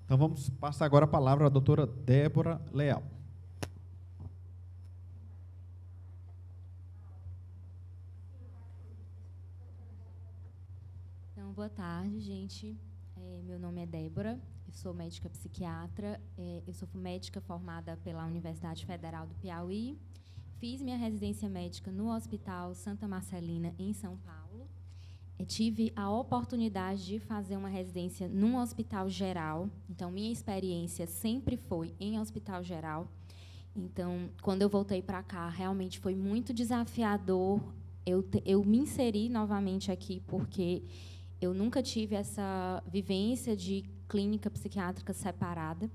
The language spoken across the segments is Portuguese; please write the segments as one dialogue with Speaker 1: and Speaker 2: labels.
Speaker 1: Então, vamos passar agora a palavra à doutora Débora Leal.
Speaker 2: Então, boa tarde, gente. Meu nome é Débora, eu sou médica psiquiatra, eu sou médica formada pela Universidade Federal do Piauí, fiz minha residência médica no Hospital Santa Marcelina, em São Paulo. Tive a oportunidade de fazer uma residência num hospital geral, então minha experiência sempre foi em hospital geral. Então, quando eu voltei para cá, realmente foi muito desafiador eu me inseri novamente aqui, porque eu nunca tive essa vivência de clínica psiquiátrica separada.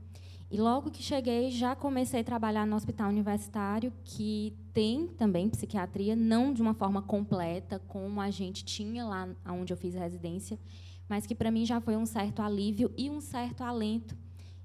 Speaker 2: E logo que cheguei, já comecei a trabalhar no hospital universitário, que tem também psiquiatria, não de uma forma completa, como a gente tinha lá onde eu fiz a residência, mas que para mim já foi um certo alívio e um certo alento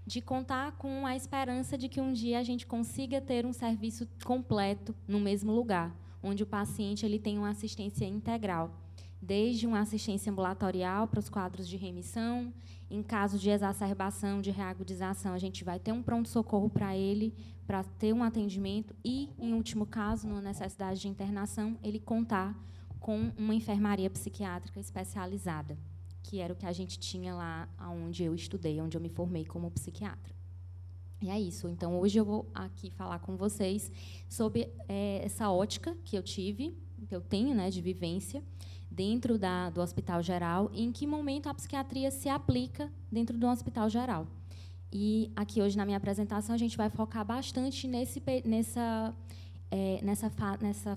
Speaker 2: de contar com a esperança de que um dia a gente consiga ter um serviço completo no mesmo lugar, onde o paciente ele tem uma assistência integral, desde uma assistência ambulatorial para os quadros de remissão, em caso de exacerbação, de reagudização, a gente vai ter um pronto-socorro para ele, para ter um atendimento e, em último caso, numa necessidade de internação, ele contar com uma enfermaria psiquiátrica especializada, que era o que a gente tinha lá onde eu estudei, onde eu me formei como psiquiatra. E é isso. Então, hoje eu vou aqui falar com vocês sobre essa ótica que eu tive, que eu tenho, né, de vivência, dentro do hospital geral, e em que momento a psiquiatria se aplica dentro do hospital geral. E aqui hoje, na minha apresentação, a gente vai focar bastante nessa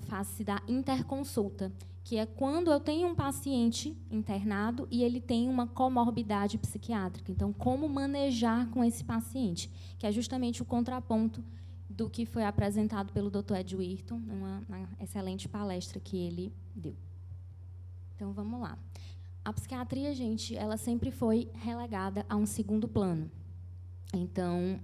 Speaker 2: fase da interconsulta, que é quando eu tenho um paciente internado e ele tem uma comorbidade psiquiátrica. Então, como manejar com esse paciente, que é justamente o contraponto do que foi apresentado pelo Dr. Ed Wirton, numa excelente palestra que ele deu. Então, vamos lá. A psiquiatria, gente, ela sempre foi relegada a um segundo plano. Então,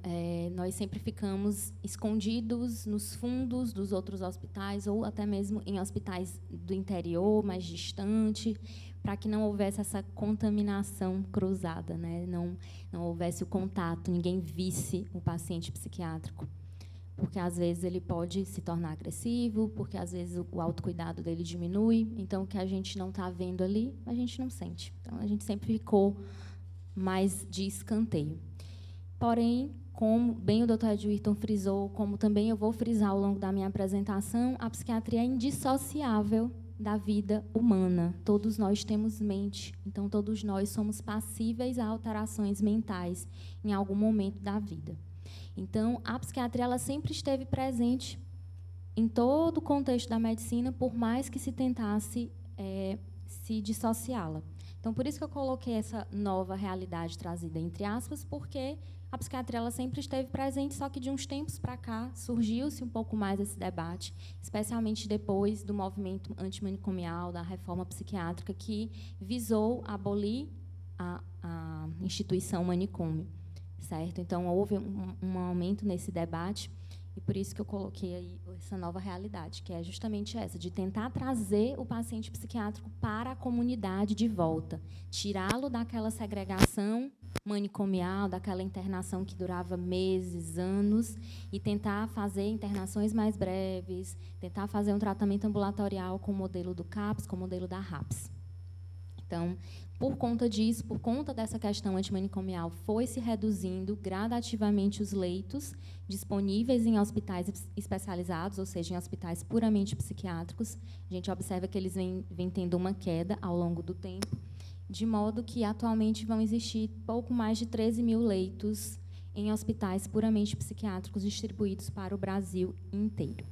Speaker 2: nós sempre ficamos escondidos nos fundos dos outros hospitais, ou até mesmo em hospitais do interior, mais distante, para que não houvesse essa contaminação cruzada, né? Não houvesse o contato, ninguém visse o paciente psiquiátrico. Porque, às vezes, ele pode se tornar agressivo, porque, às vezes, o autocuidado dele diminui. Então, o que a gente não está vendo ali, a gente não sente. Então, a gente sempre ficou mais de escanteio. Porém, como bem o Dr. Ed Wirton frisou, como também eu vou frisar ao longo da minha apresentação, a psiquiatria é indissociável da vida humana. Todos nós temos mente, então todos nós somos passíveis a alterações mentais em algum momento da vida. Então, a psiquiatria ela sempre esteve presente em todo o contexto da medicina, por mais que se tentasse se dissociá-la. Então, por isso que eu coloquei essa nova realidade trazida entre aspas, porque a psiquiatria ela sempre esteve presente, só que de uns tempos para cá surgiu-se um pouco mais esse debate, especialmente depois do movimento antimanicomial, da reforma psiquiátrica, que visou abolir a instituição manicômio. Certo? Então, houve um aumento nesse debate, e por isso que eu coloquei aí essa nova realidade, que é justamente essa, de tentar trazer o paciente psiquiátrico para a comunidade de volta, tirá-lo daquela segregação manicomial, daquela internação que durava meses, anos, e tentar fazer internações mais breves, tentar fazer um tratamento ambulatorial com o modelo do CAPS, com o modelo da RAPS. Então, por conta disso, por conta dessa questão antimanicomial, foi se reduzindo gradativamente os leitos disponíveis em hospitais especializados, ou seja, em hospitais puramente psiquiátricos. A gente observa que eles vêm tendo uma queda ao longo do tempo, de modo que, atualmente, vão existir pouco mais de 13 mil leitos em hospitais puramente psiquiátricos distribuídos para o Brasil inteiro.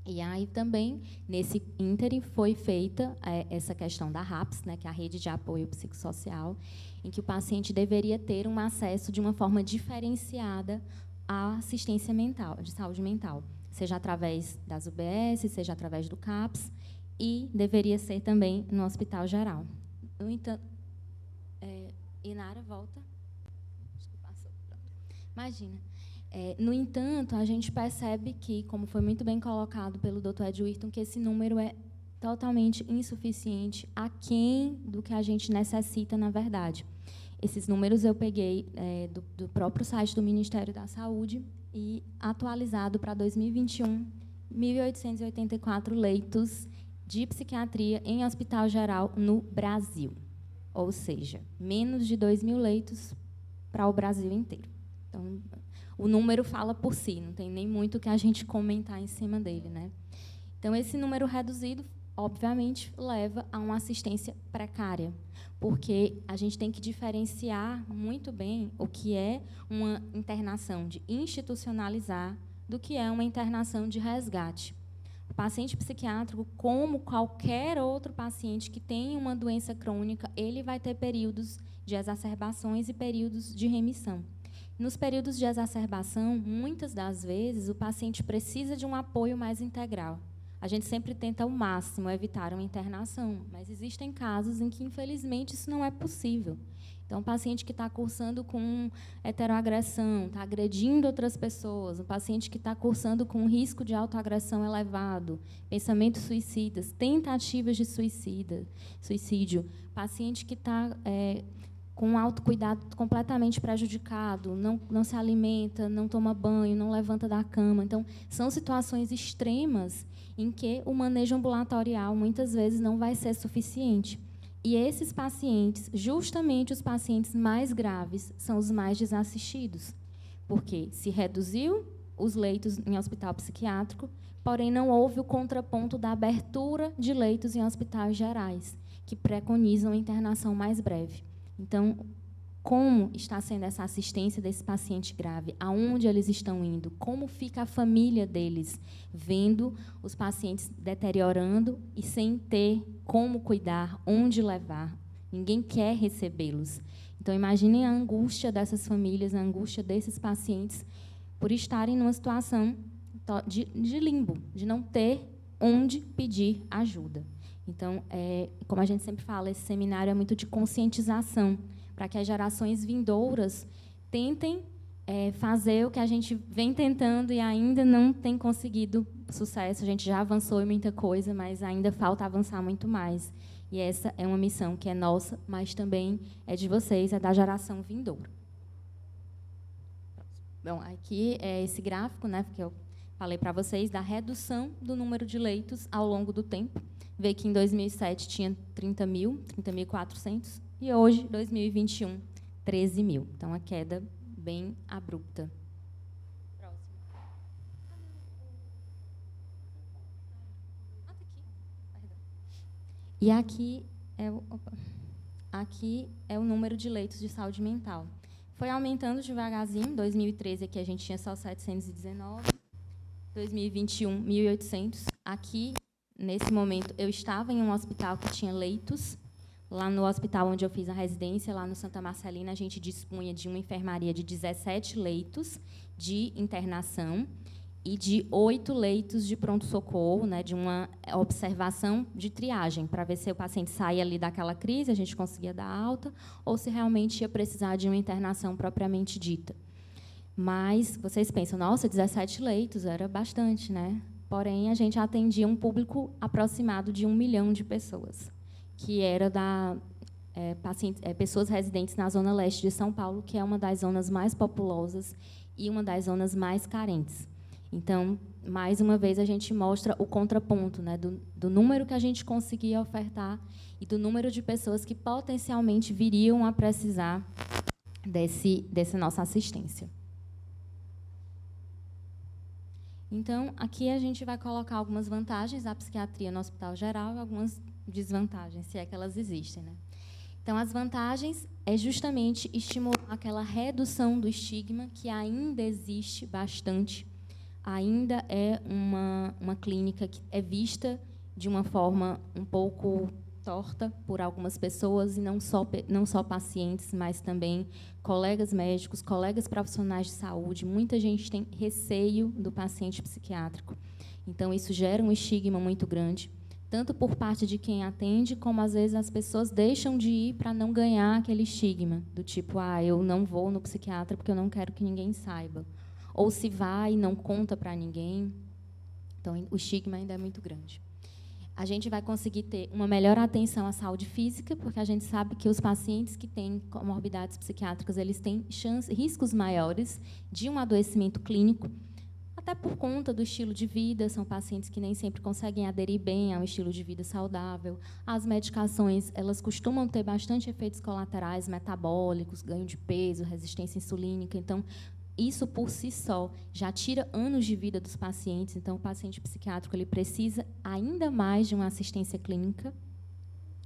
Speaker 2: E aí também, nesse ínterim, foi feita essa questão da RAPS, né, que é a Rede de Apoio Psicossocial, em que o paciente deveria ter um acesso de uma forma diferenciada à assistência mental, de saúde mental, seja através das UBS, seja através do CAPS, e deveria ser também no hospital geral. No entanto, Inara, volta. Acho que passou. Pronto. Imagina. No entanto, a gente percebe que, como foi muito bem colocado pelo Dr. Ed Wirton, que esse número é totalmente insuficiente, aquém do que a gente necessita, na verdade. Esses números eu peguei do próprio site do Ministério da Saúde e atualizado para 2021, 1.884 leitos de psiquiatria em hospital geral no Brasil. Ou seja, menos de 2.000 leitos para o Brasil inteiro. Então, o número fala por si, não tem nem muito o que a gente comentar em cima dele, né? Então, esse número reduzido, obviamente, leva a uma assistência precária, porque a gente tem que diferenciar muito bem o que é uma internação de institucionalizar do que é uma internação de resgate. O paciente psiquiátrico, como qualquer outro paciente que tem uma doença crônica, ele vai ter períodos de exacerbações e períodos de remissão. Nos períodos de exacerbação, muitas das vezes, o paciente precisa de um apoio mais integral. A gente sempre tenta ao máximo evitar uma internação, mas existem casos em que, infelizmente, isso não é possível. Então, um paciente que está cursando com heteroagressão, está agredindo outras pessoas, um paciente que está cursando com risco de autoagressão elevado, pensamentos suicidas, tentativas de suicídio, paciente que está com um autocuidado completamente prejudicado, não se alimenta, não toma banho, não levanta da cama. Então, são situações extremas em que o manejo ambulatorial, muitas vezes, não vai ser suficiente. E esses pacientes, justamente os pacientes mais graves, são os mais desassistidos, porque se reduziu os leitos em hospital psiquiátrico, porém não houve o contraponto da abertura de leitos em hospitais gerais, que preconizam a internação mais breve. Então, como está sendo essa assistência desse paciente grave? Aonde eles estão indo? Como fica a família deles vendo os pacientes deteriorando e sem ter como cuidar, onde levar? Ninguém quer recebê-los. Então, imaginem a angústia dessas famílias, a angústia desses pacientes por estarem numa situação de limbo, de não ter onde pedir ajuda. Então, como a gente sempre fala, esse seminário é muito de conscientização, para que as gerações vindouras tentem fazer o que a gente vem tentando e ainda não tem conseguido sucesso. A gente já avançou em muita coisa, mas ainda falta avançar muito mais. E essa é uma missão que é nossa, mas também é de vocês, é da geração vindoura. Bom, aqui é esse gráfico, né, que eu falei para vocês, da redução do número de leitos ao longo do tempo. Vê que em 2007 tinha 30.400, e hoje, 2021, 13.000. Então, a queda bem abrupta. Próximo. E aqui é o número de leitos de saúde mental. Foi aumentando devagarzinho. Em 2013, aqui a gente tinha só 719. 2021, 1.800. Aqui, nesse momento, eu estava em um hospital que tinha leitos. Lá no hospital onde eu fiz a residência, lá no Santa Marcelina, a gente dispunha de uma enfermaria de 17 leitos de internação e de 8 leitos de pronto-socorro, né, de uma observação de triagem, para ver se o paciente saía ali daquela crise, a gente conseguia dar alta, ou se realmente ia precisar de uma internação propriamente dita. Mas vocês pensam, nossa, 17 leitos, era bastante, né? Porém, a gente atendia um público aproximado de 1 milhão de pessoas, que era pessoas residentes na zona leste de São Paulo, que é uma das zonas mais populosas e uma das zonas mais carentes. Então, mais uma vez, a gente mostra o contraponto, né, do número que a gente conseguia ofertar e do número de pessoas que potencialmente viriam a precisar dessa nossa assistência. Então, aqui a gente vai colocar algumas vantagens da psiquiatria no hospital geral e algumas desvantagens, se é que elas existem, né? Então, as vantagens é justamente estimular aquela redução do estigma, que ainda existe bastante, ainda é uma clínica que é vista de uma forma um pouco torta por algumas pessoas, e não só pacientes, mas também colegas médicos, colegas profissionais de saúde. Muita gente tem receio do paciente psiquiátrico. Então, isso gera um estigma muito grande, tanto por parte de quem atende, como, às vezes, as pessoas deixam de ir para não ganhar aquele estigma, do tipo, eu não vou no psiquiatra porque eu não quero que ninguém saiba. Ou se vai e não conta para ninguém. Então, o estigma ainda é muito grande. A gente vai conseguir ter uma melhor atenção à saúde física, porque a gente sabe que os pacientes que têm comorbidades psiquiátricas, eles têm riscos maiores de um adoecimento clínico, até por conta do estilo de vida. São pacientes que nem sempre conseguem aderir bem a um estilo de vida saudável. As medicações, elas costumam ter bastante efeitos colaterais metabólicos, ganho de peso, resistência insulínica. Então, isso, por si só, já tira anos de vida dos pacientes. Então, o paciente psiquiátrico ele precisa ainda mais de uma assistência clínica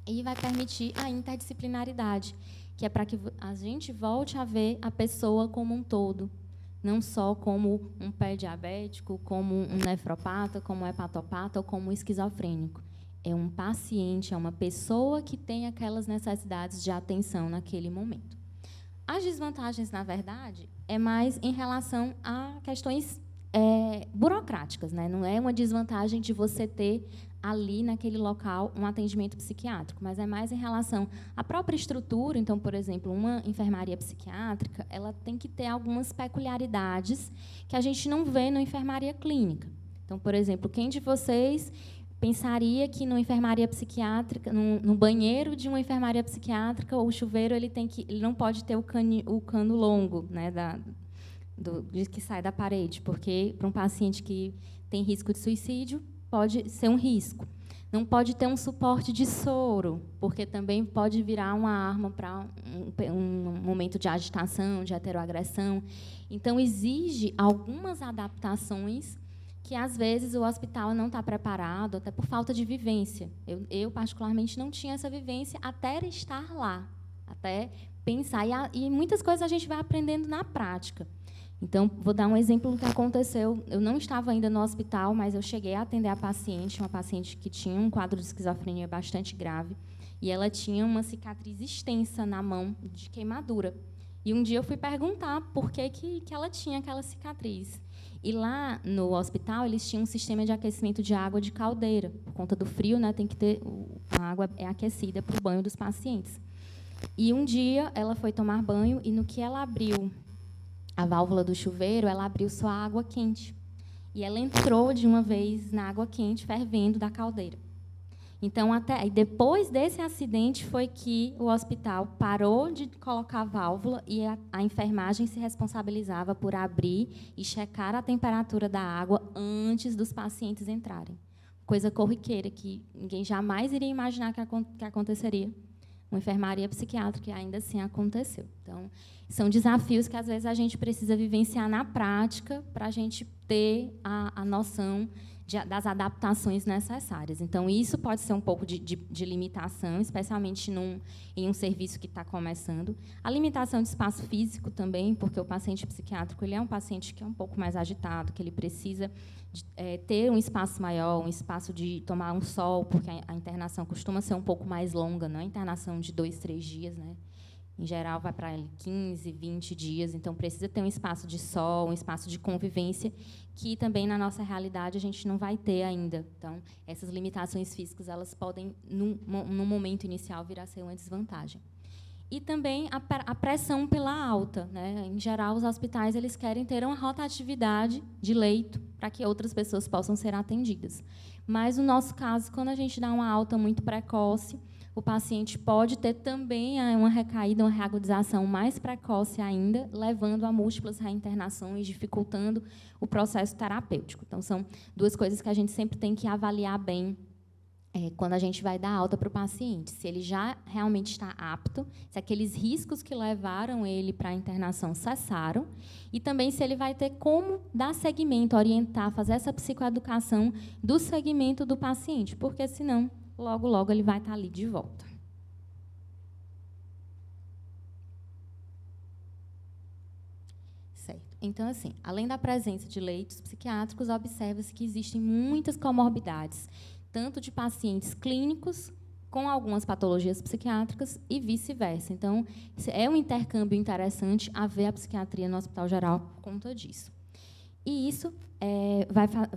Speaker 2: e vai permitir a interdisciplinaridade, que é para que a gente volte a ver a pessoa como um todo, não só como um pé diabético, como um nefropata, como um hepatopata ou como um esquizofrênico. É um paciente, é uma pessoa que tem aquelas necessidades de atenção naquele momento. As desvantagens, na verdade, é mais em relação a questões burocráticas, né? Não é uma desvantagem de você ter ali, naquele local, um atendimento psiquiátrico, mas é mais em relação à própria estrutura. Então, por exemplo, uma enfermaria psiquiátrica, ela tem que ter algumas peculiaridades que a gente não vê na enfermaria clínica. Então, por exemplo, quem de vocês pensaria que numa enfermaria psiquiátrica, no banheiro de uma enfermaria psiquiátrica, o chuveiro ele não pode ter o cano longo, né, que sai da parede, porque para um paciente que tem risco de suicídio pode ser um risco. Não pode ter um suporte de soro, porque também pode virar uma arma para um momento de agitação, de heteroagressão. Então, exige algumas adaptações que, às vezes, o hospital não está preparado, até por falta de vivência. Eu, particularmente, não tinha essa vivência até estar lá, até pensar. E muitas coisas a gente vai aprendendo na prática. Então, vou dar um exemplo do que aconteceu. Eu não estava ainda no hospital, mas eu cheguei a atender a paciente, uma paciente que tinha um quadro de esquizofrenia bastante grave, e ela tinha uma cicatriz extensa na mão de queimadura. E um dia eu fui perguntar por que ela tinha aquela cicatriz. E lá no hospital eles tinham um sistema de aquecimento de água de caldeira. Por conta do frio, né, tem que ter a água é aquecida para o banho dos pacientes. E um dia ela foi tomar banho e no que ela abriu a válvula do chuveiro, ela abriu só a água quente. E ela entrou de uma vez na água quente fervendo da caldeira. Então, depois desse acidente, foi que o hospital parou de colocar a válvula e a enfermagem se responsabilizava por abrir e checar a temperatura da água antes dos pacientes entrarem. Coisa corriqueira, que ninguém jamais iria imaginar que aconteceria. Uma enfermaria psiquiátrica, e ainda assim aconteceu. Então, são desafios que, às vezes, a gente precisa vivenciar na prática para a gente ter a noção das adaptações necessárias. Então, isso pode ser um pouco de limitação, especialmente em um serviço que está começando. A limitação de espaço físico também, porque o paciente psiquiátrico ele é um paciente que é um pouco mais agitado, que ele precisa ter um espaço maior, um espaço de tomar um sol, porque a internação costuma ser um pouco mais longa, não é internação de 2, 3 dias, né? Em geral, vai para 15, 20 dias. Então, precisa ter um espaço de sol, um espaço de convivência, que também, na nossa realidade, a gente não vai ter ainda. Então, essas limitações físicas elas podem, no momento inicial, vir a ser uma desvantagem. E também a pressão pela alta, né? Em geral, os hospitais eles querem ter uma rotatividade de leito para que outras pessoas possam ser atendidas. Mas, no nosso caso, quando a gente dá uma alta muito precoce, o paciente pode ter também uma recaída, uma reagudização mais precoce ainda, levando a múltiplas reinternações, dificultando o processo terapêutico. Então, são duas coisas que a gente sempre tem que avaliar bem quando a gente vai dar alta para o paciente. Se ele já realmente está apto, se aqueles riscos que levaram ele para a internação cessaram, e também se ele vai ter como dar seguimento, orientar, fazer essa psicoeducação do segmento do paciente, porque, senão, logo, logo, ele vai estar ali de volta. Certo. Então, assim, além da presença de leitos psiquiátricos, observa-se que existem muitas comorbidades, tanto de pacientes clínicos com algumas patologias psiquiátricas e vice-versa. Então, é um intercâmbio interessante haver a psiquiatria no Hospital Geral por conta disso. E isso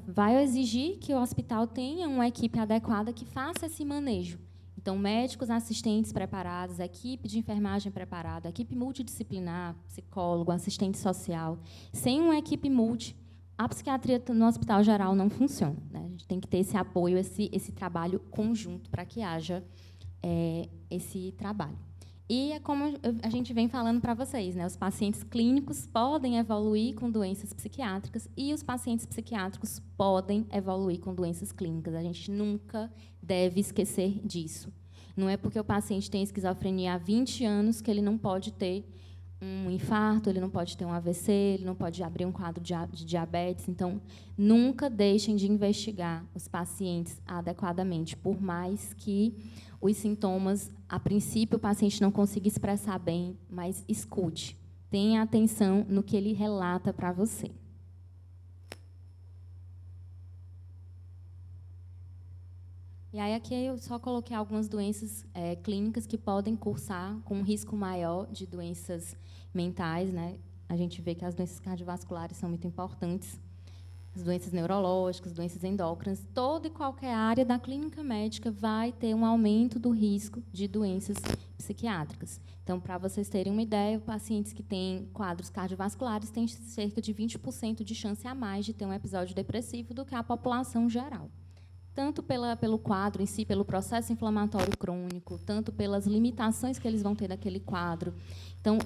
Speaker 2: vai exigir que o hospital tenha uma equipe adequada que faça esse manejo. Então, médicos assistentes preparados, equipe de enfermagem preparada, equipe multidisciplinar, psicólogo, assistente social. Sem uma equipe multi, a psiquiatria no hospital geral não funciona, né? A gente tem que ter esse apoio, esse trabalho conjunto para que haja esse trabalho. E é como a gente vem falando para vocês, né? Os pacientes clínicos podem evoluir com doenças psiquiátricas e os pacientes psiquiátricos podem evoluir com doenças clínicas. A gente nunca deve esquecer disso. Não é porque o paciente tem esquizofrenia há 20 anos que ele não pode ter um infarto, ele não pode ter um AVC, ele não pode abrir um quadro de diabetes. Então, nunca deixem de investigar os pacientes adequadamente, por mais que os sintomas, a princípio, o paciente não consiga expressar bem, mas escute. Tenha atenção no que ele relata para você. E aí, aqui eu só coloquei algumas doenças clínicas que podem cursar com um risco maior de doenças mentais, né? A gente vê que as doenças cardiovasculares são muito importantes, as doenças neurológicas, doenças endócrinas, toda e qualquer área da clínica médica vai ter um aumento do risco de doenças psiquiátricas. Então, para vocês terem uma ideia, pacientes que têm quadros cardiovasculares têm cerca de 20% de chance a mais de ter um episódio depressivo do que a população geral. Tanto pelo quadro em si, pelo processo inflamatório crônico, tanto pelas limitações que eles vão ter daquele quadro. Então,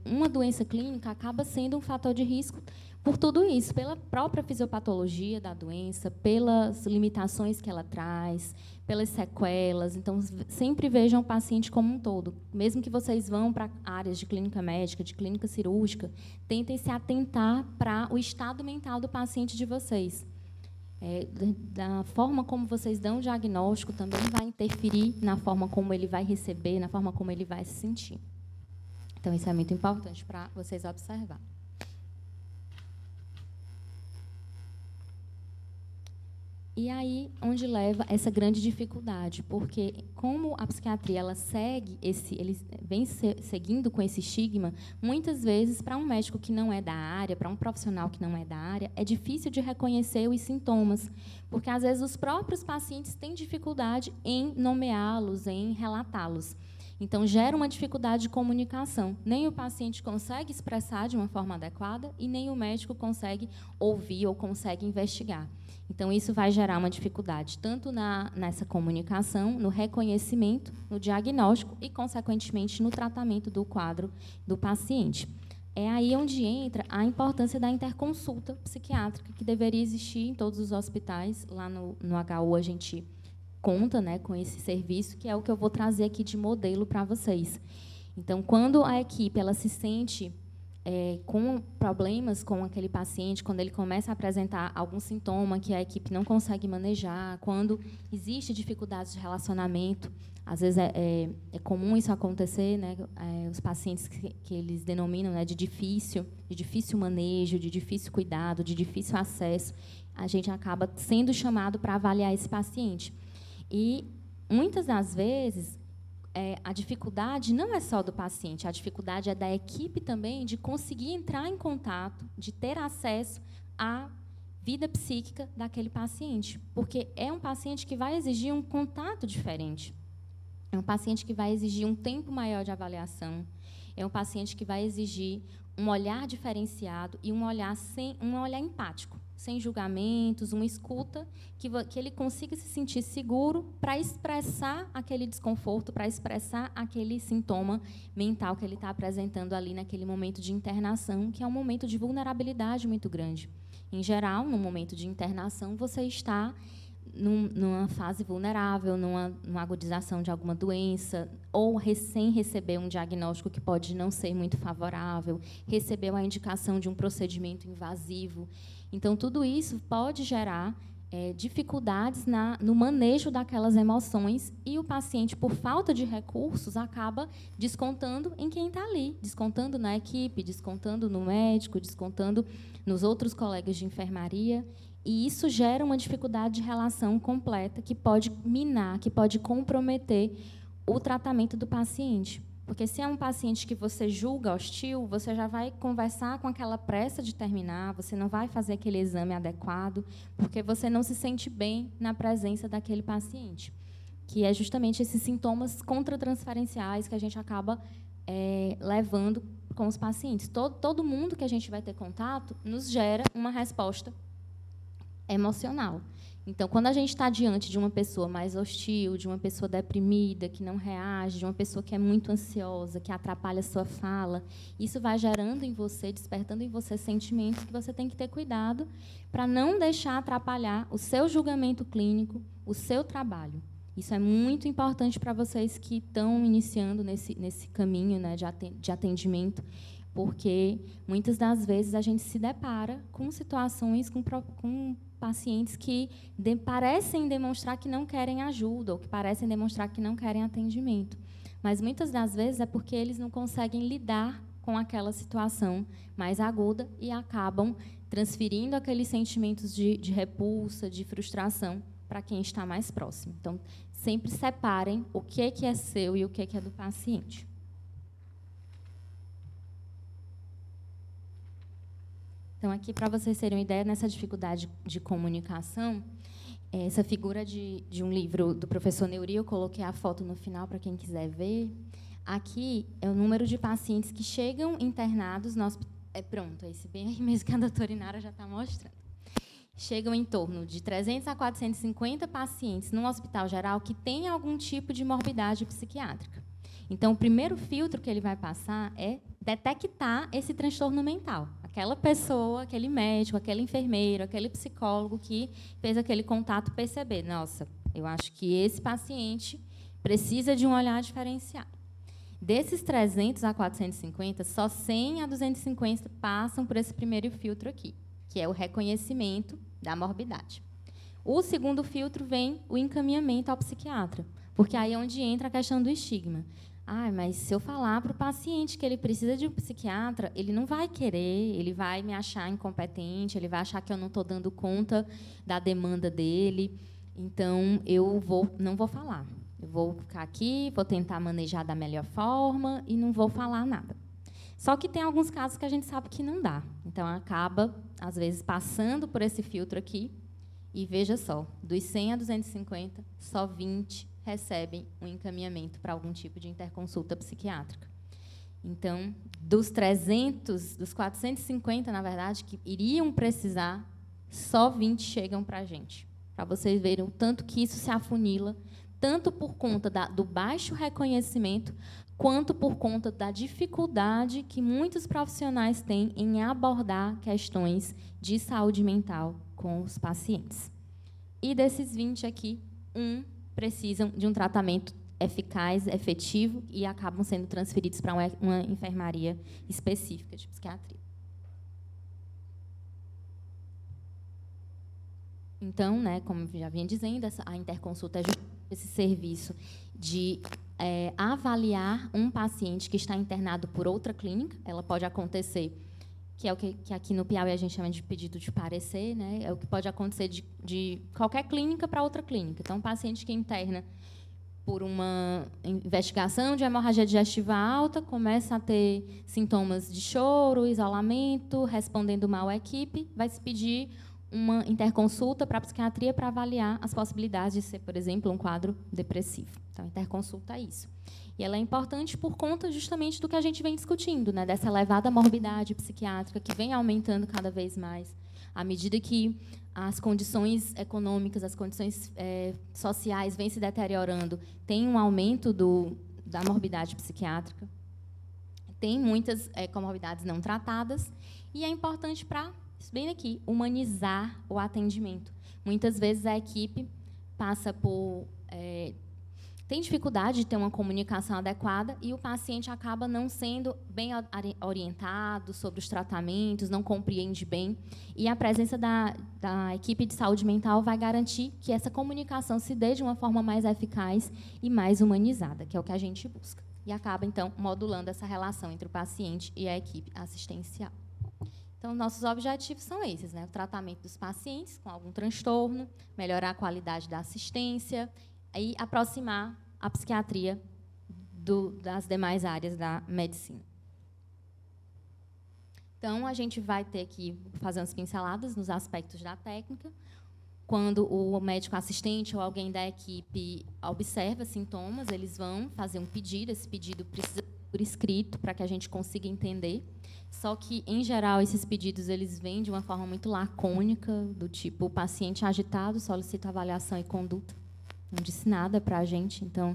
Speaker 2: uma doença clínica acaba sendo um fator de risco por tudo isso, pela própria fisiopatologia da doença, pelas limitações que ela traz, pelas sequelas. Então, sempre vejam o paciente como um todo. Mesmo que vocês vão para áreas de clínica médica, de clínica cirúrgica, tentem se atentar para o estado mental do paciente de vocês. Da forma como vocês dão o diagnóstico também vai interferir na forma como ele vai receber, na forma como ele vai se sentir. Então, isso é muito importante para vocês observarem. E aí, onde leva essa grande dificuldade, porque como a psiquiatria ela ele vem seguindo com esse estigma, muitas vezes para um médico que não é da área, para um profissional que não é da área, é difícil de reconhecer os sintomas, porque às vezes os próprios pacientes têm dificuldade em nomeá-los, em relatá-los. Então, gera uma dificuldade de comunicação. Nem o paciente consegue expressar de uma forma adequada e nem o médico consegue ouvir ou consegue investigar. Então, isso vai gerar uma dificuldade, tanto nessa comunicação, no reconhecimento, no diagnóstico e, consequentemente, no tratamento do quadro do paciente. É aí onde entra a importância da interconsulta psiquiátrica, que deveria existir em todos os hospitais. Lá no HU, a gente conta, né, com esse serviço, que é o que eu vou trazer aqui de modelo para vocês. Então, quando a equipe ela se sente com problemas com aquele paciente, quando ele começa a apresentar algum sintoma que a equipe não consegue manejar, quando existe dificuldades de relacionamento, às vezes é comum isso acontecer, né? Os pacientes que eles denominam, né, de difícil manejo, de difícil cuidado, de difícil acesso, a gente acaba sendo chamado para avaliar esse paciente. E, muitas das vezes, a dificuldade não é só do paciente, a dificuldade é da equipe também de conseguir entrar em contato, de ter acesso à vida psíquica daquele paciente, porque é um paciente que vai exigir um contato diferente, é um paciente que vai exigir um tempo maior de avaliação, é um paciente que vai exigir um olhar diferenciado e um olhar empático, sem julgamentos, uma escuta que ele consiga se sentir seguro para expressar aquele desconforto, para expressar aquele sintoma mental que ele está apresentando ali naquele momento de internação, que é um momento de vulnerabilidade muito grande. Em geral, no momento de internação, você está numa fase vulnerável, numa agudização de alguma doença, ou recém recebeu um diagnóstico que pode não ser muito favorável, recebeu a indicação de um procedimento invasivo. Então, tudo isso pode gerar dificuldades no manejo daquelas emoções e o paciente, por falta de recursos, acaba descontando em quem está ali, descontando na equipe, descontando no médico, descontando nos outros colegas de enfermaria. E isso gera uma dificuldade de relação completa que pode minar, que pode comprometer o tratamento do paciente. Porque se é um paciente que você julga hostil, você já vai conversar com aquela pressa de terminar, você não vai fazer aquele exame adequado, porque você não se sente bem na presença daquele paciente, que é justamente esses sintomas contratransferenciais que a gente acaba levando com os pacientes. Todo mundo que a gente vai ter contato nos gera uma resposta emocional. Então, quando a gente está diante de uma pessoa mais hostil, de uma pessoa deprimida, que não reage, de uma pessoa que é muito ansiosa, que atrapalha a sua fala, isso vai gerando em você, despertando em você sentimentos que você tem que ter cuidado para não deixar atrapalhar o seu julgamento clínico, o seu trabalho. Isso é muito importante para vocês que estão iniciando nesse caminho, né, de atendimento, porque muitas das vezes a gente se depara com situações, com pacientes que parecem demonstrar que não querem ajuda, ou que parecem demonstrar que não querem atendimento. Mas, muitas das vezes, é porque eles não conseguem lidar com aquela situação mais aguda e acabam transferindo aqueles sentimentos de repulsa, de frustração, para quem está mais próximo. Então, sempre separem o que é seu e o que é do paciente. Então, aqui, para vocês terem uma ideia, nessa dificuldade de comunicação, essa figura de um livro do professor Neuri, eu coloquei a foto no final para quem quiser ver. Aqui é o número de pacientes que chegam internados no hospital. Pronto, é esse bem aí mesmo que a doutora Inara já está mostrando. Chegam em torno de 300 a 450 pacientes num hospital geral que tem algum tipo de morbidade psiquiátrica. Então, o primeiro filtro que ele vai passar é detectar esse transtorno mental. Aquela pessoa, aquele médico, aquele enfermeiro, aquele psicólogo que fez aquele contato perceber, nossa, eu acho que esse paciente precisa de um olhar diferenciado. Desses 300 a 450, só 100 a 250 passam por esse primeiro filtro aqui, que é o reconhecimento da morbidade. O segundo filtro vem o encaminhamento ao psiquiatra, porque aí é onde entra a questão do estigma. Mas se eu falar para o paciente que ele precisa de um psiquiatra, ele não vai querer, ele vai me achar incompetente, ele vai achar que eu não estou dando conta da demanda dele, então eu não vou falar. Eu vou ficar aqui, vou tentar manejar da melhor forma e não vou falar nada. Só que tem alguns casos que a gente sabe que não dá. Então, acaba, às vezes, passando por esse filtro aqui e, veja só, dos 100 a 250, só 20 recebem um encaminhamento para algum tipo de interconsulta psiquiátrica. Então, dos 300, dos 450, na verdade, que iriam precisar, só 20 chegam para a gente. Para vocês verem o tanto que isso se afunila, tanto por conta do baixo reconhecimento, quanto por conta da dificuldade que muitos profissionais têm em abordar questões de saúde mental com os pacientes. E desses 20 aqui, precisam de um tratamento eficaz, efetivo, e acabam sendo transferidos para uma enfermaria específica de psiquiatria. Então, né, como já vinha dizendo, a interconsulta é esse serviço de avaliar um paciente que está internado por outra clínica. Ela pode acontecer, que é o que aqui no Piauí a gente chama de pedido de parecer, né? É o que pode acontecer de qualquer clínica para outra clínica. Então, um paciente que interna por uma investigação de hemorragia digestiva alta, começa a ter sintomas de choro, isolamento, respondendo mal à equipe, vai se pedir uma interconsulta para a psiquiatria para avaliar as possibilidades de ser, por exemplo, um quadro depressivo. Então, a interconsulta é isso. E ela é importante por conta justamente do que a gente vem discutindo, né, dessa elevada morbidade psiquiátrica que vem aumentando cada vez mais, à medida que as condições econômicas, as condições sociais vêm se deteriorando, tem um aumento da morbidade psiquiátrica, tem muitas comorbidades não tratadas, e é importante para, bem aqui, humanizar o atendimento. Muitas vezes a equipe passa por... tem dificuldade de ter uma comunicação adequada e o paciente acaba não sendo bem orientado sobre os tratamentos, não compreende bem. E a presença da equipe de saúde mental vai garantir que essa comunicação se dê de uma forma mais eficaz e mais humanizada, que é o que a gente busca. E acaba, então, modulando essa relação entre o paciente e a equipe assistencial. Então, nossos objetivos são esses, né? O tratamento dos pacientes com algum transtorno, melhorar a qualidade da assistência e aproximar a psiquiatria das demais áreas da medicina. Então, a gente vai ter que fazer umas pinceladas nos aspectos da técnica. Quando o médico assistente ou alguém da equipe observa sintomas, eles vão fazer um pedido. Esse pedido precisa ser por escrito para que a gente consiga entender. Só que, em geral, esses pedidos eles vêm de uma forma muito lacônica, do tipo, o paciente agitado solicita avaliação e conduta. Não disse nada para a gente. Então,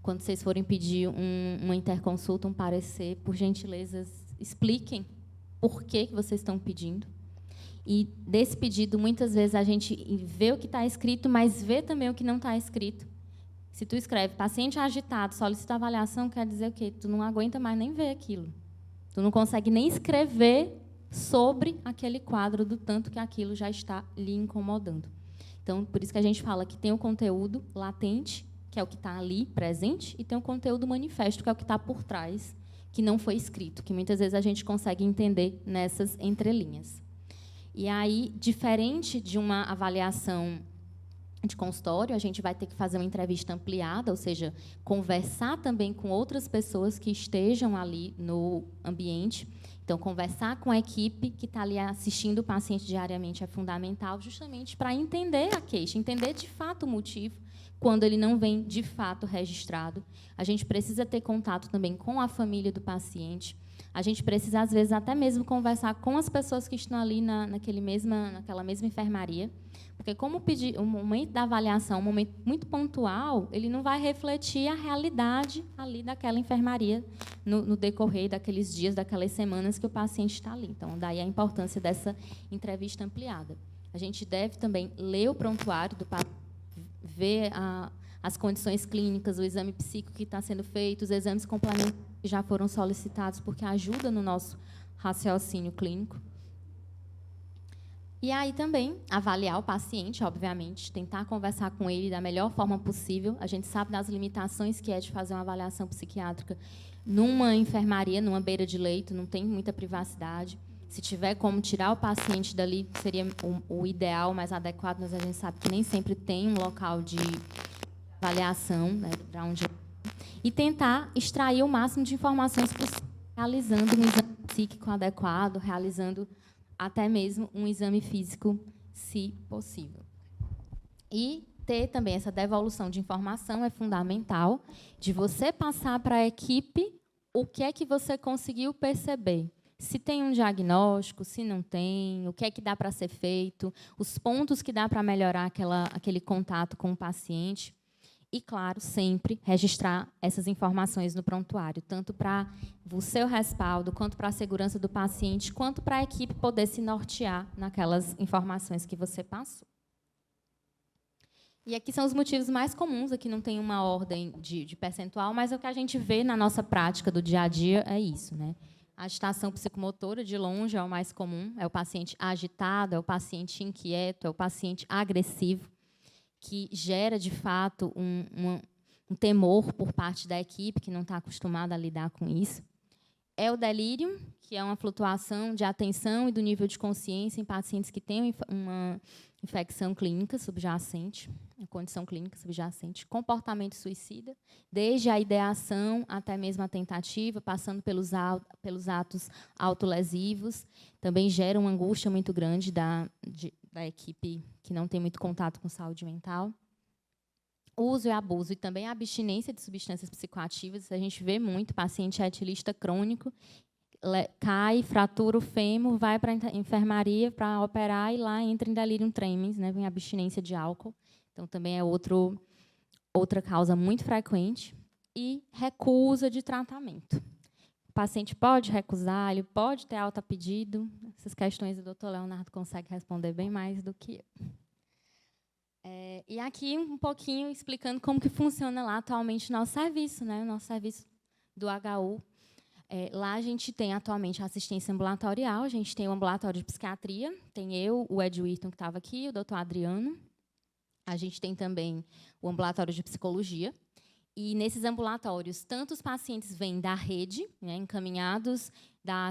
Speaker 2: quando vocês forem pedir uma interconsulta, um parecer, por gentileza, expliquem por que vocês estão pedindo. E desse pedido, muitas vezes, a gente vê o que está escrito, mas vê também o que não está escrito. Se tu escreve paciente agitado, solicita avaliação, quer dizer o quê? Tu não aguenta mais nem ver aquilo. Tu não consegue nem escrever sobre aquele quadro do tanto que aquilo já está lhe incomodando. Então, por isso que a gente fala que tem o conteúdo latente, que é o que está ali, presente, e tem o conteúdo manifesto, que é o que está por trás, que não foi escrito, que muitas vezes a gente consegue entender nessas entrelinhas. E aí, diferente de uma avaliação de consultório, a gente vai ter que fazer uma entrevista ampliada, ou seja, conversar também com outras pessoas que estejam ali no ambiente. Então, conversar com a equipe que está ali assistindo o paciente diariamente é fundamental, justamente para entender a queixa, entender de fato o motivo, quando ele não vem de fato registrado. A gente precisa ter contato também com a família do paciente. A gente precisa, às vezes, até mesmo conversar com as pessoas que estão ali naquela mesma enfermaria, porque como o momento da avaliação é um momento muito pontual, ele não vai refletir a realidade ali daquela enfermaria no decorrer daqueles dias, daquelas semanas que o paciente está ali. Então, daí a importância dessa entrevista ampliada. A gente deve também ler o prontuário do paciente, ver as condições clínicas, o exame psíquico que está sendo feito, os exames complementares que já foram solicitados, porque ajuda no nosso raciocínio clínico. E aí também avaliar o paciente, obviamente, tentar conversar com ele da melhor forma possível. A gente sabe das limitações que é de fazer uma avaliação psiquiátrica numa enfermaria, numa beira de leito, não tem muita privacidade. Se tiver como tirar o paciente dali, seria o ideal, mais adequado, mas a gente sabe que nem sempre tem um local de avaliação, né, para onde... E tentar extrair o máximo de informações possível, realizando um exame psíquico adequado, realizando até mesmo um exame físico, se possível. E ter também essa devolução de informação é fundamental, de você passar para a equipe o que é que você conseguiu perceber. Se tem um diagnóstico, se não tem, o que é que dá para ser feito, os pontos que dá para melhorar aquele contato com o paciente. E, claro, sempre registrar essas informações no prontuário, tanto para o seu respaldo, quanto para a segurança do paciente, quanto para a equipe poder se nortear naquelas informações que você passou. E aqui são os motivos mais comuns, aqui não tem uma ordem de percentual, mas o que a gente vê na nossa prática do dia a dia é isso, né? A agitação psicomotora, de longe, é o mais comum, é o paciente agitado, é o paciente inquieto, é o paciente agressivo, que gera, de fato, um temor por parte da equipe, que não está acostumada a lidar com isso. É o delírio, que é uma flutuação de atenção e do nível de consciência em pacientes que têm uma infecção clínica subjacente, uma condição clínica subjacente. Comportamento suicida, desde a ideação até mesmo a tentativa, passando pelos atos autolesivos, também gera uma angústia muito grande da equipe que não tem muito contato com saúde mental. Uso e abuso e também a abstinência de substâncias psicoativas. A gente vê muito paciente etilista crônico, cai, fratura o fêmur, vai para a enfermaria para operar e lá entra em delirium tremens, né, vem abstinência de álcool. Então, também é outra causa muito frequente. E recusa de tratamento. O paciente pode recusar, ele pode ter alta a pedido. Essas questões o doutor Leonardo consegue responder bem mais do que eu. E aqui um pouquinho explicando como que funciona lá atualmente o nosso serviço, né? O nosso serviço do HU. Lá a gente tem atualmente a assistência ambulatorial, a gente tem o ambulatório de psiquiatria, tem eu, o Ed Wirton, que estava aqui, o doutor Adriano. A gente tem também o ambulatório de psicologia. E, nesses ambulatórios, tanto os pacientes vêm da rede, né, encaminhados da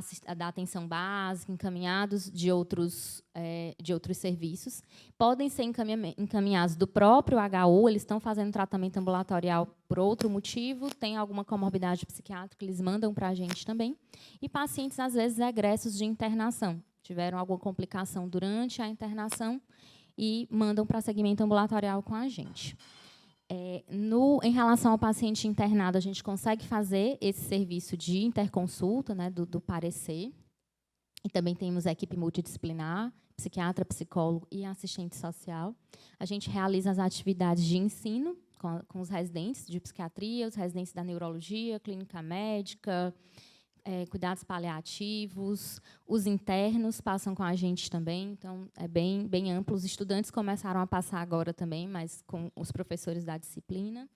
Speaker 2: atenção básica, encaminhados de outros serviços, podem ser encaminhados do próprio HU, eles estão fazendo tratamento ambulatorial por outro motivo, tem alguma comorbidade psiquiátrica, eles mandam para a gente também. E pacientes, às vezes, egressos de internação, tiveram alguma complicação durante a internação, e mandam para segmento ambulatorial com a gente. Em relação ao paciente internado, a gente consegue fazer esse serviço de interconsulta, né, do parecer. E também temos a equipe multidisciplinar, psiquiatra, psicólogo e assistente social. A gente realiza as atividades de ensino com os residentes de psiquiatria, os residentes da neurologia, clínica médica, cuidados paliativos, os internos passam com a gente também, então é bem amplo. Os estudantes começaram a passar agora também, mas com os professores da disciplina.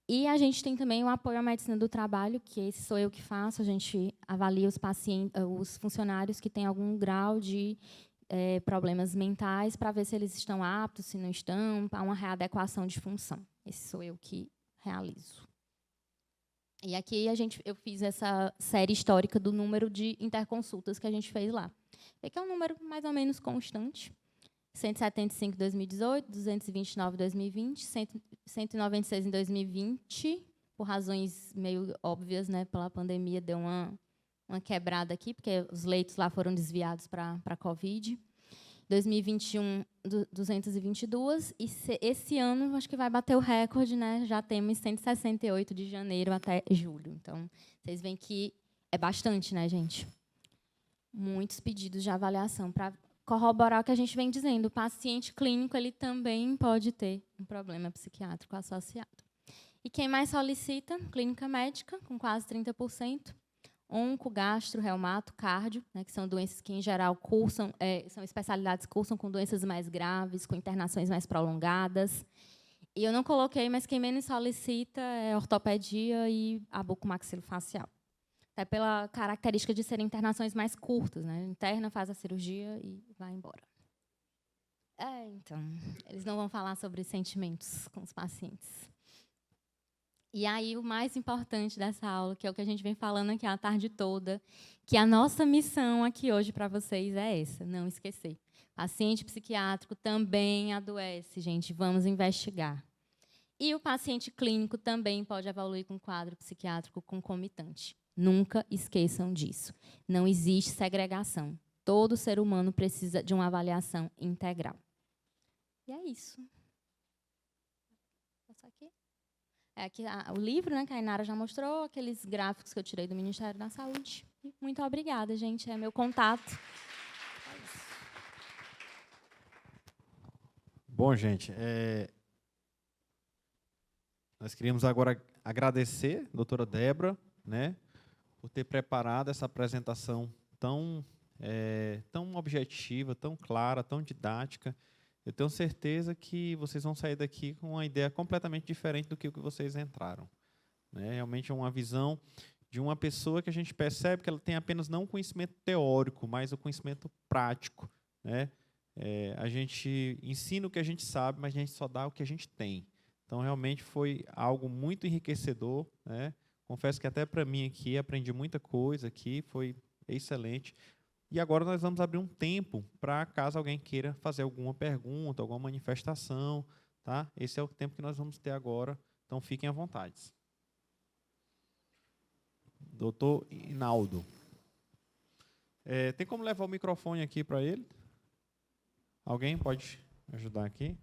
Speaker 2: E a gente tem também o apoio à medicina do trabalho, que esse sou eu que faço. A gente avalia os funcionários que têm algum grau de problemas mentais para ver se eles estão aptos, se não estão, para uma readequação de função. Esse sou eu que realizo. E aqui eu fiz essa série histórica do número de interconsultas que a gente fez lá. Que é um número mais ou menos constante. 175 em 2018, 229 em 2020, 196 em 2020, por razões meio óbvias, né, pela pandemia, deu uma quebrada aqui, porque os leitos lá foram desviados para a Covid. 2021, 222, e esse ano acho que vai bater o recorde, né? Já temos 168 de janeiro até julho. Então, vocês veem que é bastante, né, gente? Muitos pedidos de avaliação para corroborar o que a gente vem dizendo. O paciente clínico ele também pode ter um problema psiquiátrico associado. E quem mais solicita? Clínica médica, com quase 30%. Onco, gastro, reumato, cardio, né, que são doenças que, em geral, são especialidades que cursam com doenças mais graves, com internações mais prolongadas. E eu não coloquei, mas quem menos solicita é ortopedia e a bucomaxilofacial. Até pela característica de serem internações mais curtas, né? Interna, faz a cirurgia e vai embora. Então, eles não vão falar sobre sentimentos com os pacientes. E aí, o mais importante dessa aula, que é o que a gente vem falando aqui a tarde toda, que a nossa missão aqui hoje para vocês é essa, não esquecer. Paciente psiquiátrico também adoece, gente, vamos investigar. E o paciente clínico também pode evoluir com quadro psiquiátrico concomitante. Nunca esqueçam disso. Não existe segregação. Todo ser humano precisa de uma avaliação integral. E é isso. Vou passar aqui. Aqui o livro, né, que a Inara já mostrou, aqueles gráficos que eu tirei do Ministério da Saúde. E muito obrigada, gente. É meu contato.
Speaker 1: Bom, gente, nós queríamos agora agradecer a doutora Débora, né, por ter preparado essa apresentação tão objetiva, tão clara, tão didática. Eu tenho certeza que vocês vão sair daqui com uma ideia completamente diferente do que vocês entraram. Né? Realmente é uma visão de uma pessoa que a gente percebe que ela tem apenas não o conhecimento teórico, mas o conhecimento prático. Né? A gente ensina o que a gente sabe, mas a gente só dá o que a gente tem. Então, realmente foi algo muito enriquecedor. Né? Confesso que até para mim aqui, aprendi muita coisa aqui, foi excelente. E agora nós vamos abrir um tempo para, caso alguém queira fazer alguma pergunta, alguma manifestação. Tá? Esse é o tempo que nós vamos ter agora, então fiquem à vontade. Doutor Inaldo. Tem como levar o microfone aqui para ele? Alguém pode me ajudar aqui?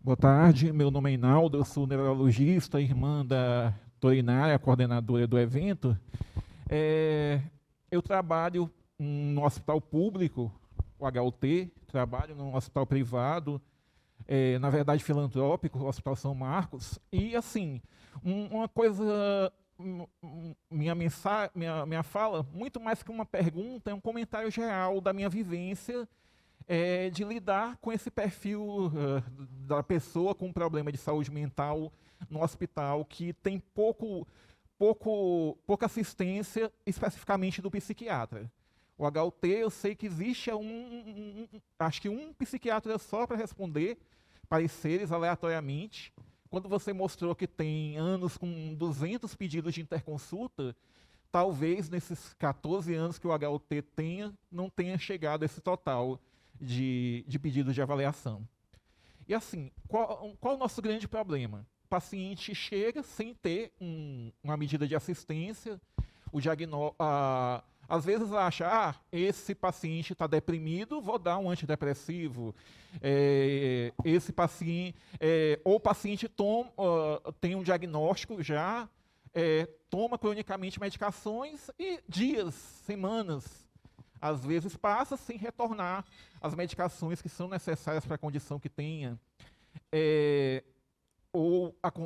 Speaker 3: Boa tarde, meu nome é Inaldo, eu sou neurologista, irmã da Torinária, coordenadora do evento. Eu trabalho no hospital público, o HUT, trabalho no hospital privado, na verdade filantrópico, o Hospital São Marcos. E, assim, uma coisa, minha fala, muito mais que uma pergunta, é um comentário geral da minha vivência de lidar com esse perfil da pessoa com problema de saúde mental no hospital, que tem pouca assistência especificamente do psiquiatra. O HUT, eu sei que existe acho que um psiquiatra só para responder pareceres aleatoriamente. Quando você mostrou que tem anos com 200 pedidos de interconsulta, talvez nesses 14 anos que o HUT não tenha chegado a esse total de pedidos de avaliação. E assim, qual o nosso grande problema? paciente chega sem ter uma medida de assistência, às vezes acha, esse paciente está deprimido, vou dar um antidepressivo. Esse paciente, ou o paciente tem um diagnóstico já, toma cronicamente medicações e dias, semanas, às vezes passa sem retornar as medicações que são necessárias para a condição que tenha.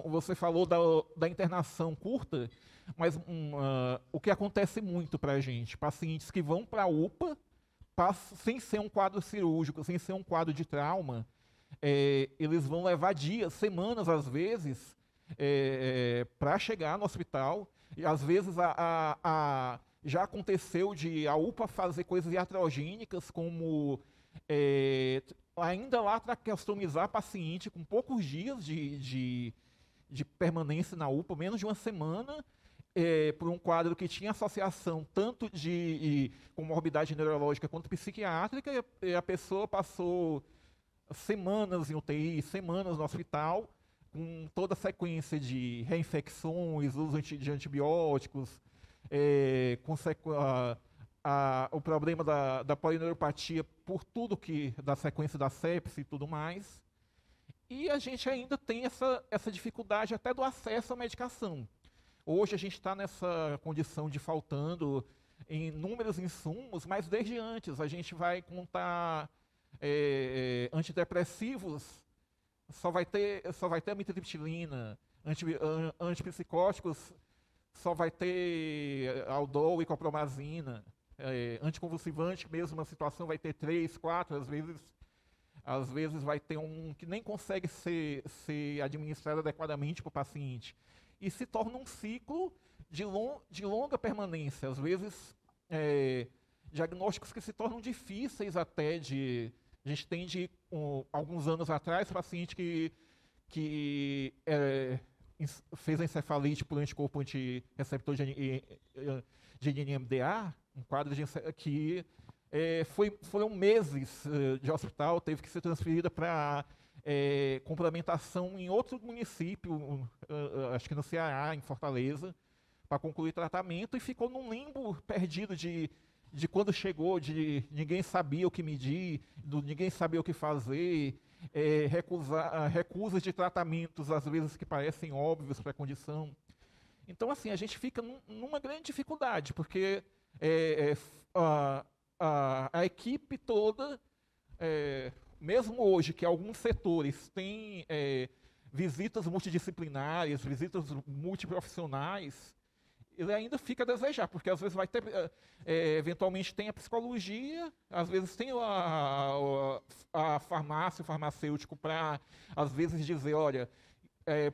Speaker 3: Você falou da internação curta, mas o que acontece muito para a gente, pacientes que vão para a UPA, sem ser um quadro cirúrgico, sem ser um quadro de trauma, eles vão levar dias, semanas às vezes, para chegar no hospital. E às vezes já aconteceu de a UPA fazer coisas iatrogênicas, como ainda lá traqueostomizar paciente com poucos dias de permanência na UPA, menos de uma semana, por um quadro que tinha associação tanto de comorbidade neurológica quanto psiquiátrica, e a pessoa passou semanas em UTI, semanas no hospital, com toda a sequência de reinfecções, uso de antibióticos, o problema da polineuropatia por tudo da sequência da sepse e tudo mais. E a gente ainda tem essa dificuldade até do acesso à medicação. Hoje a gente está nessa condição de faltando em inúmeros insumos, mas desde antes a gente vai contar antidepressivos, só vai ter amitriptilina, antipsicóticos, só vai ter aldol e copromazina, anticonvulsivante, mesma situação, vai ter 3, 4, às vezes vai ter um que nem consegue ser administrado adequadamente para o paciente. E se torna um ciclo de longa permanência. Às vezes, diagnósticos que se tornam difíceis até a gente tem alguns anos atrás, paciente que fez encefalite por anticorpo antirreceptor de NMDA, um quadro que foram meses de hospital, teve que ser transferida para complementação em outro município, acho que no Ceará, em Fortaleza, para concluir tratamento, e ficou num limbo perdido de quando chegou, de ninguém sabia o que medir, ninguém sabia o que fazer, recusas de tratamentos, às vezes que parecem óbvios para a condição. Então, assim, a gente fica numa grande dificuldade, porque a equipe toda, mesmo hoje que alguns setores têm visitas multidisciplinares, visitas multiprofissionais, ele ainda fica a desejar, porque às vezes vai ter, eventualmente tem a psicologia, às vezes tem a farmácia, o farmacêutico para, às vezes, dizer, olha,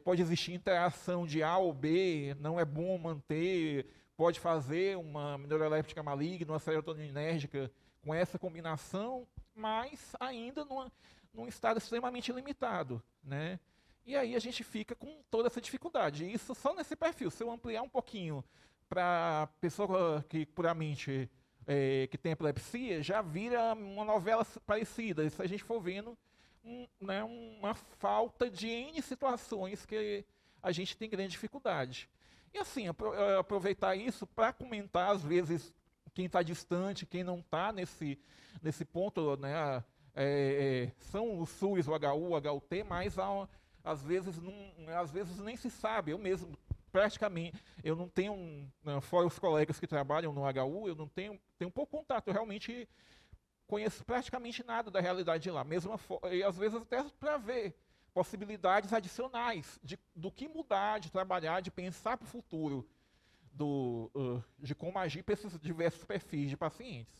Speaker 3: pode existir interação de A ou B, não é bom manter, pode fazer uma neuroléptica maligna, uma serotoninérgica com essa combinação, mas ainda num estado extremamente limitado, né? E aí a gente fica com toda essa dificuldade. Isso só nesse perfil. Se eu ampliar um pouquinho para pessoa que puramente que tem epilepsia, já vira uma novela parecida. Se a gente for vendo uma falta de N situações que a gente tem grande dificuldade. E assim, aproveitar isso para comentar, às vezes, quem está distante, quem não está nesse ponto, né? São o SUS, o HU, o HUT, mas às vezes nem se sabe. Eu mesmo, praticamente, eu não tenho, fora os colegas que trabalham no HU, eu não tenho pouco contato. Eu realmente conheço praticamente nada da realidade de lá. E às vezes até para ver possibilidades adicionais do que mudar, de trabalhar, de pensar para o futuro, de como agir para esses diversos perfis de pacientes.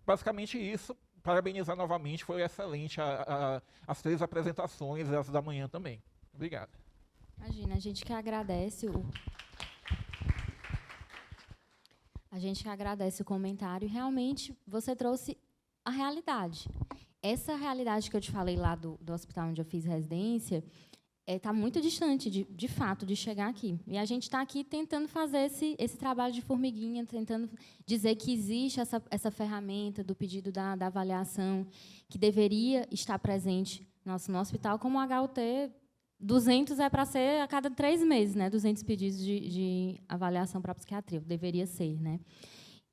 Speaker 3: Basicamente isso. Parabenizar novamente, foi excelente as 3 apresentações e as da manhã também. Obrigado.
Speaker 2: Imagina, a gente que agradece o comentário. Realmente, você trouxe a realidade. Essa realidade que eu te falei lá do hospital onde eu fiz residência está muito distante, de fato, de chegar aqui. E a gente está aqui tentando fazer esse trabalho de formiguinha, tentando dizer que existe essa ferramenta do pedido da avaliação, que deveria estar presente no hospital, como o HUT 200 é para ser a cada 3 meses, né? 200 pedidos de avaliação para a psiquiatria, deveria ser, né?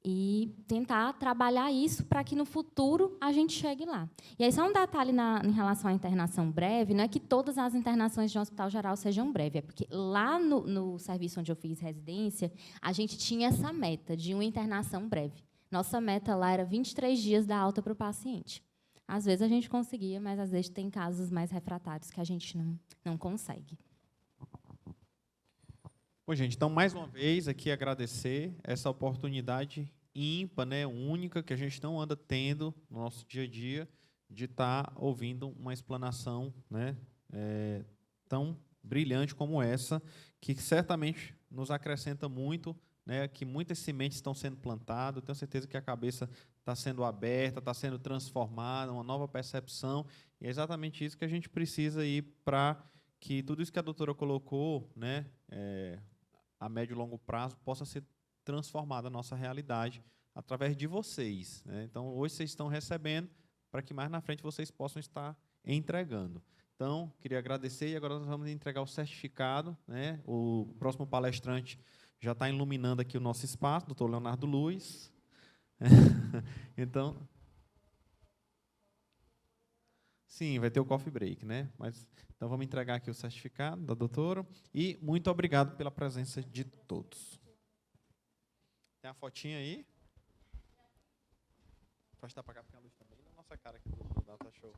Speaker 2: E tentar trabalhar isso para que, no futuro, a gente chegue lá. E aí, só um detalhe em relação à internação breve, não é que todas as internações de um hospital geral sejam breves, é porque lá no serviço onde eu fiz residência, a gente tinha essa meta de uma internação breve. Nossa meta lá era 23 dias da alta para o paciente. Às vezes a gente conseguia, mas às vezes tem casos mais refratários que a gente não consegue.
Speaker 1: Bom, gente, então, mais uma vez, aqui agradecer essa oportunidade ímpar, né, única, que a gente não anda tendo no nosso dia a dia, de estar ouvindo uma explanação, né, tão brilhante como essa, que certamente nos acrescenta muito, né, que muitas sementes estão sendo plantadas. Eu tenho certeza que a cabeça está sendo aberta, está sendo transformada, uma nova percepção, e é exatamente isso que a gente precisa ir para que tudo isso que a doutora colocou, né, a médio e longo prazo, possa ser transformada a nossa realidade através de vocês, né? Então, hoje vocês estão recebendo para que mais na frente vocês possam estar entregando. Então, queria agradecer, e agora nós vamos entregar o certificado, né? O próximo palestrante já está iluminando aqui o nosso espaço, doutor Leonardo Luiz. Então, sim, vai ter o coffee break, né? Mas, então, vamos entregar aqui o certificado da doutora. E muito obrigado pela presença de todos. Tem a fotinha aí? Pode estar para cá, porque a luz também na nossa cara aqui do Data Show.